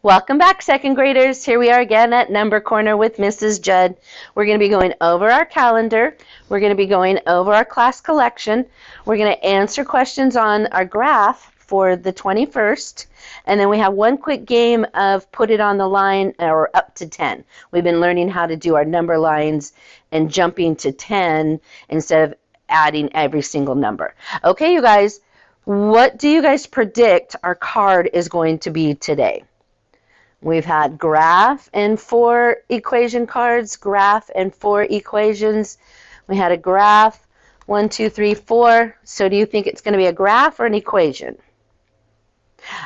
Welcome back, second graders. Here we are again at Number Corner with Mrs. Judd. We're going to be going over our calendar. We're going to be going over our class collection. We're going to answer questions on our graph for the 21st. And then we have one quick game of put it on the line or up to 10. We've been learning how to do our number lines and jumping to 10 instead of adding every single number. Okay, you guys, what do you guys predict our card is going to be today? We've had graph and 4 equation cards, graph and 4 equations. We had a graph, 1, 2, 3, 4. So do you think it's going to be a graph or an equation?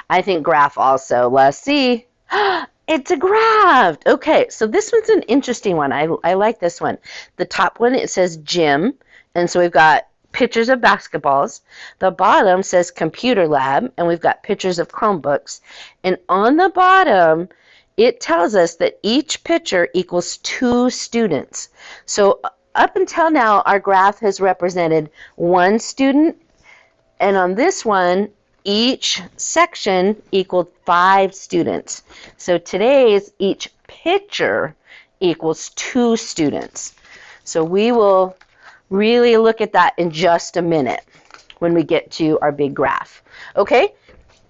I think graph also. Let's see. It's a graph. Okay, so this one's an interesting one. I like this one. The top one, it says gym. And so we've got pictures of basketballs. The bottom says computer lab, and we've got pictures of Chromebooks. And on the bottom, it tells us that each picture equals 2 students. So up until now, our graph has represented 1 student, and on this one, each section equaled 5 students. So today's each picture equals 2 students. So we will really look at that in just a minute when we get to our big graph. Okay,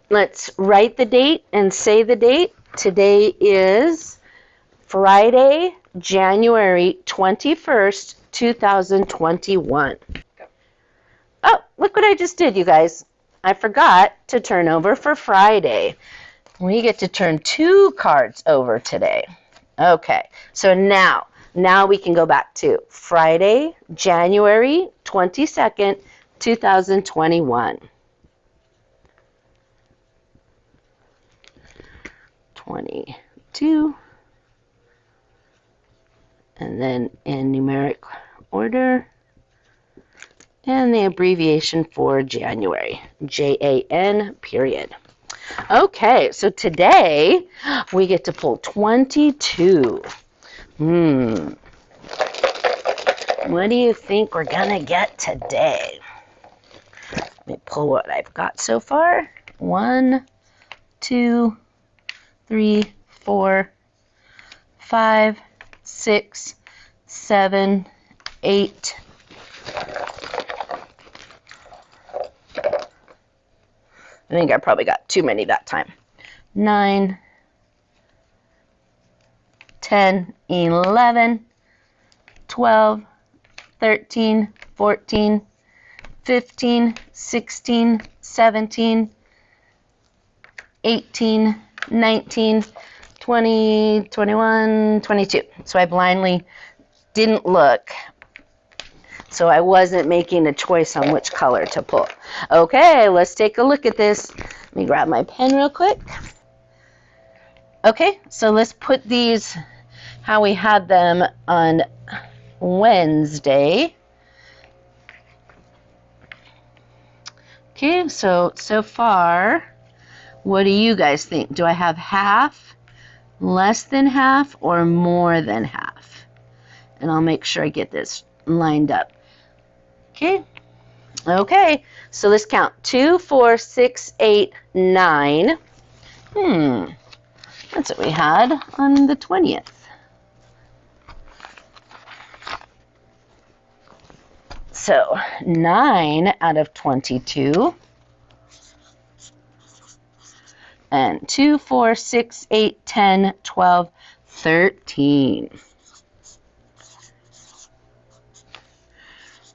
let's write the date and say the date. Today is Friday, January 21st, 2021. Oh, look what I just did, you guys. I forgot to turn over for Friday. We get to turn 2 cards over today. Okay, so now we can go back to Friday, January 22nd, 2021. 22. And then in numeric order. And the abbreviation for January, Jan, period. Okay, so today we get to pull 22. What do you think we're gonna get today? Let me pull what I've got so far. 1, 2, 3, 4, 5, 6, 7, 8. I think I probably got too many that time. 9, 10, 11, 12, 13, 14, 15, 16, 17, 18, 19, 20, 21, 22. So I blindly didn't look. So I wasn't making a choice on which color to pull. Okay, let's take a look at this. Let me grab my pen real quick. Okay, so let's put these how we had them on Wednesday. Okay, so far, what do you guys think? Do I have half, less than half, or more than half? And I'll make sure I get this lined up. Okay, so let's count. 2, 4, 6, 8, 9. That's what we had on the 20th. So 9 out of 22. And 2, 4, 6, 8, 10, 12, 13.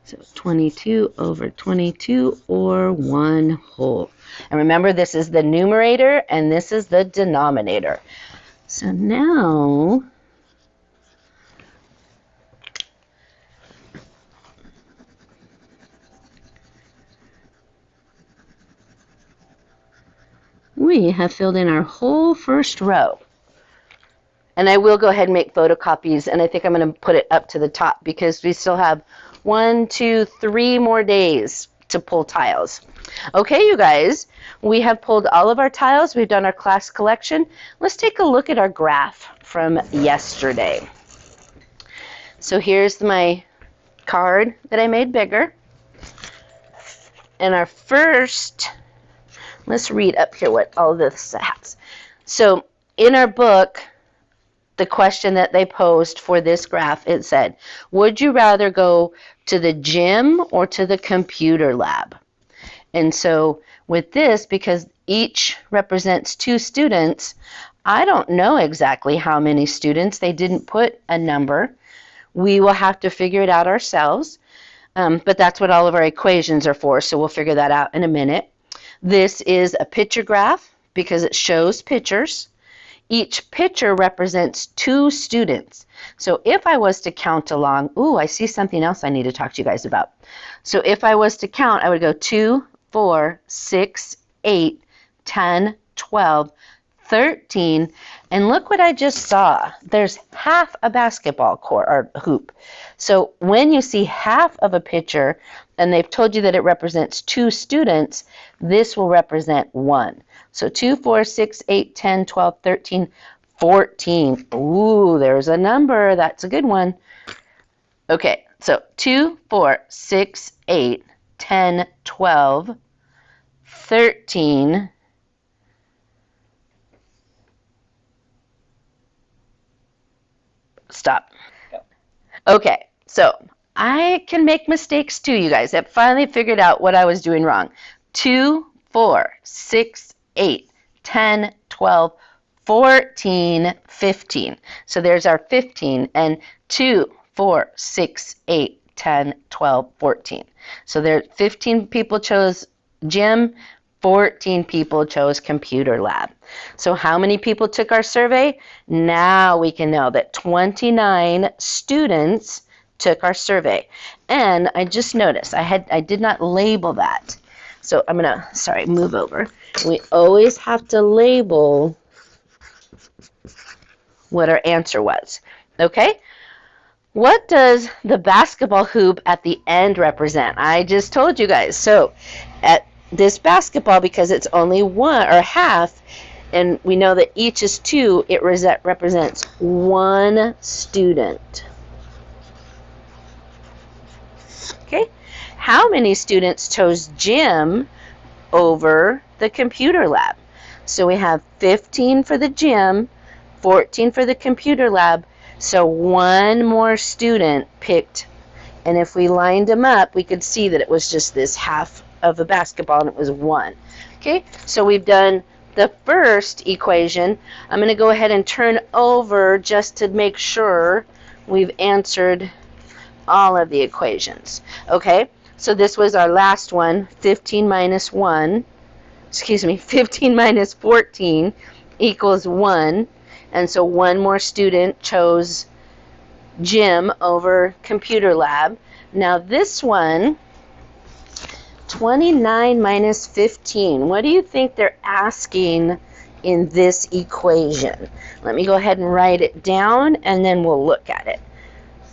So 22 over 22, or 1 whole. And remember, this is the numerator and this is the denominator. So now we have filled in our whole first row. And I will go ahead and make photocopies, and I think I'm going to put it up to the top because we still have 1, 2, 3 more days to pull tiles. Okay, you guys, we have pulled all of our tiles. We've done our class collection. Let's take a look at our graph from yesterday. So here's my card that I made bigger. And our first, let's read up here what all this has. So in our book, the question that they posed for this graph, it said, would you rather go to the gym or to the computer lab? And so with this, because each represents 2 students, I don't know exactly how many students. They didn't put a number. We will have to figure it out ourselves, but that's what all of our equations are for, so we'll figure that out in a minute. This is a picture graph because it shows pictures. Each picture represents 2 students. So if I was to count along, I see something else I need to talk to you guys about. So if I was to count, I would go 2, 4, 6, 8, 10, 12, 13, and look what I just saw. There's half a basketball court or hoop. So when you see half of a picture and they've told you that it represents 2 students, this will represent 1. So 2, 4, 6, 8, 10, 12, 13, 14. Ooh, there's a number. That's a good one. Okay, so 2, 4, 6, 8, 10, 12, 13, stop. Okay, so I can make mistakes too, you guys. I finally figured out what I was doing wrong. 2, 4, 6, 8, 10, 12, 14, 15. So there's our 15, and 2, 4, 6, 8, 10, 12, 14. So there 15 people chose gym, 14 people chose computer lab. So how many people took our survey? Now we can know that 29 students took our survey. And I just noticed I did not label that. So I'm going to, move over. We always have to label what our answer was. Okay? What does the basketball hoop at the end represent? I just told you guys. So at this basketball, because it's only 1 or half, and we know that each is 2, it represents 1 student. Okay? How many students chose gym over the computer lab? So we have 15 for the gym, 14 for the computer lab, so 1 more student picked. And if we lined them up, we could see that it was just this half of a basketball, and it was 1. Okay, so we've done the first equation. I'm going to go ahead and turn over just to make sure we've answered all of the equations. Okay, so this was our last one. 15 minus 14 equals 1. And so 1 more student chose gym over computer lab. Now this one, 29 minus 15. What do you think they're asking in this equation? Let me go ahead and write it down, and then we'll look at it.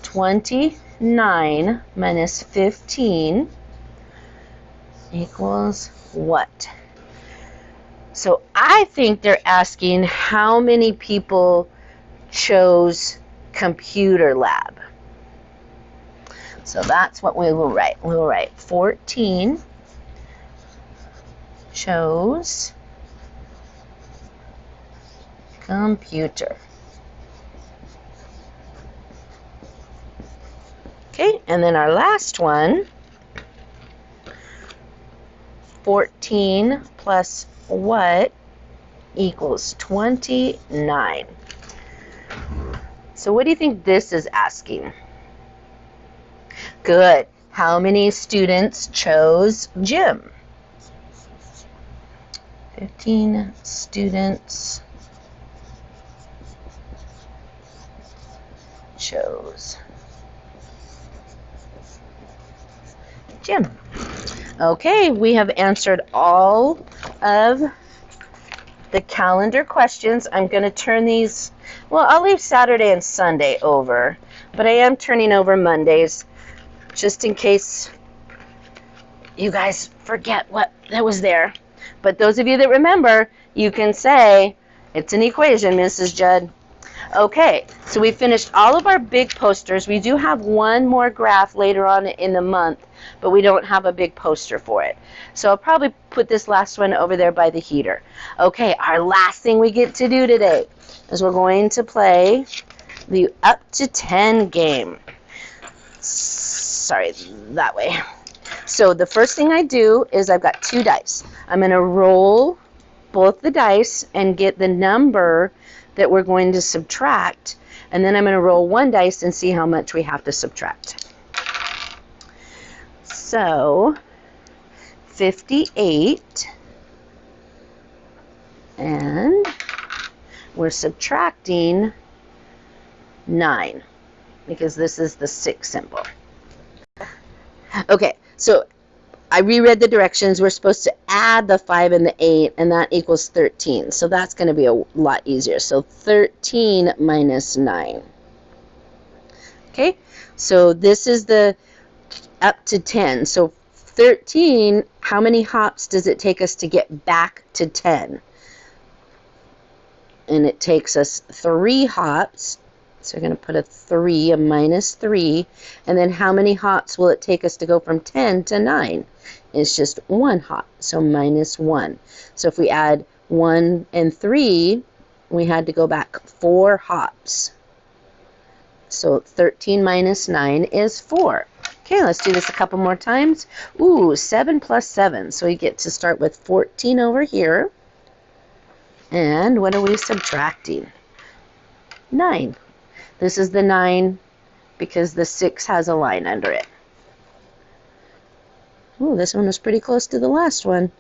29 minus 15 equals what? So I think they're asking how many people chose computer lab. So that's what we will write. We will write 14 chose computer. Okay, and then our last one, 14 plus what equals 29. So what do you think this is asking? Good. How many students chose gym? 15 students chose gym. Okay, we have answered all of the calendar questions. I'm going to turn these, I'll leave Saturday and Sunday over, but I am turning over Mondays just in case you guys forget what that was there. But those of you that remember, you can say, it's an equation, Mrs. Judd. Okay, so we finished all of our big posters. We do have one more graph later on in the month, but we don't have a big poster for it. So I'll probably put this last one over there by the heater. Okay, our last thing we get to do today is we're going to play the up to 10 game. Sorry, that way. So the first thing I do is I've got 2 dice. I'm going to roll both the dice and get the number that we're going to subtract, and then I'm going to roll 1 dice and see how much we have to subtract. So 58, and we're subtracting 9 because this is the 6 symbol. Okay, so I reread the directions. We're supposed to add the 5 and the 8, and that equals 13. So that's going to be a lot easier. So 13 minus 9. Okay, so this is the up to 10. So 13, how many hops does it take us to get back to 10? And it takes us 3 hops. So we're going to put a 3, a minus 3. And then how many hops will it take us to go from 10 to 9? It's just 1 hop, so minus 1. So if we add 1 and 3, we had to go back 4 hops. So 13 minus 9 is 4. Okay, let's do this a couple more times. Ooh, 7 plus 7. So we get to start with 14 over here. And what are we subtracting? 9. This is the 9 because the 6 has a line under it. Ooh, this one was pretty close to the last one.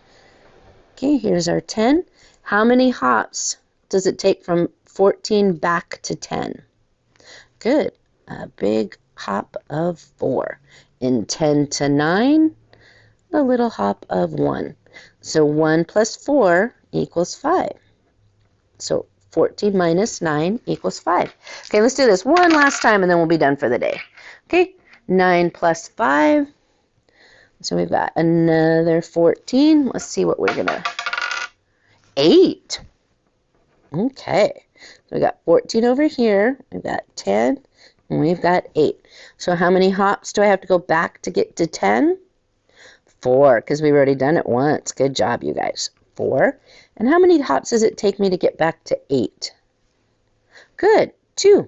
Okay, here's our 10. How many hops does it take from 14 back to 10? Good. A big hop of 4. In 10 to 9, a little hop of 1. So 1 plus 4 equals 5. So 14 minus 9 equals 5. Okay, let's do this one last time and then we'll be done for the day. Okay, 9 plus 5. So we've got another 14. Let's see what we're going to... 8. Okay, so we got 14 over here. We've got 10, and we've got 8. So how many hops do I have to go back to get to 10? 4, because we've already done it once. Good job, you guys. 4. And how many hops does it take me to get back to 8? Good, 2.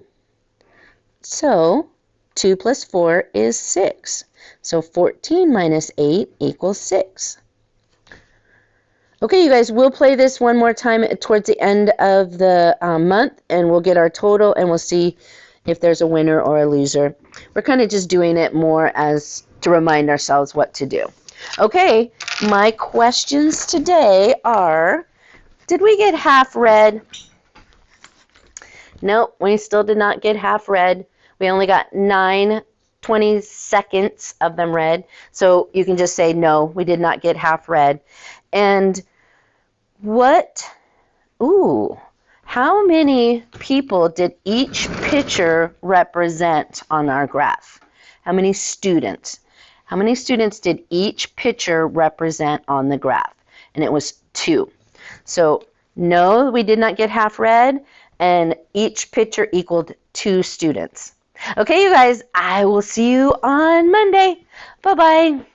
So 2 plus 4 is 6. So 14 minus 8 equals 6. Okay, you guys, we'll play this one more time towards the end of the month, and we'll get our total, and we'll see if there's a winner or a loser. We're kind of just doing it more as to remind ourselves what to do. Okay, my questions today are, did we get half red? Nope, we still did not get half red. We only got 20 seconds of them red. So you can just say, no, we did not get half red. And how many people did each picture represent on our graph? How many students? How many students did each picture represent on the graph? And it was 2. So no, we did not get half red, and each picture equaled 2 students. Okay, you guys, I will see you on Monday. Bye-bye.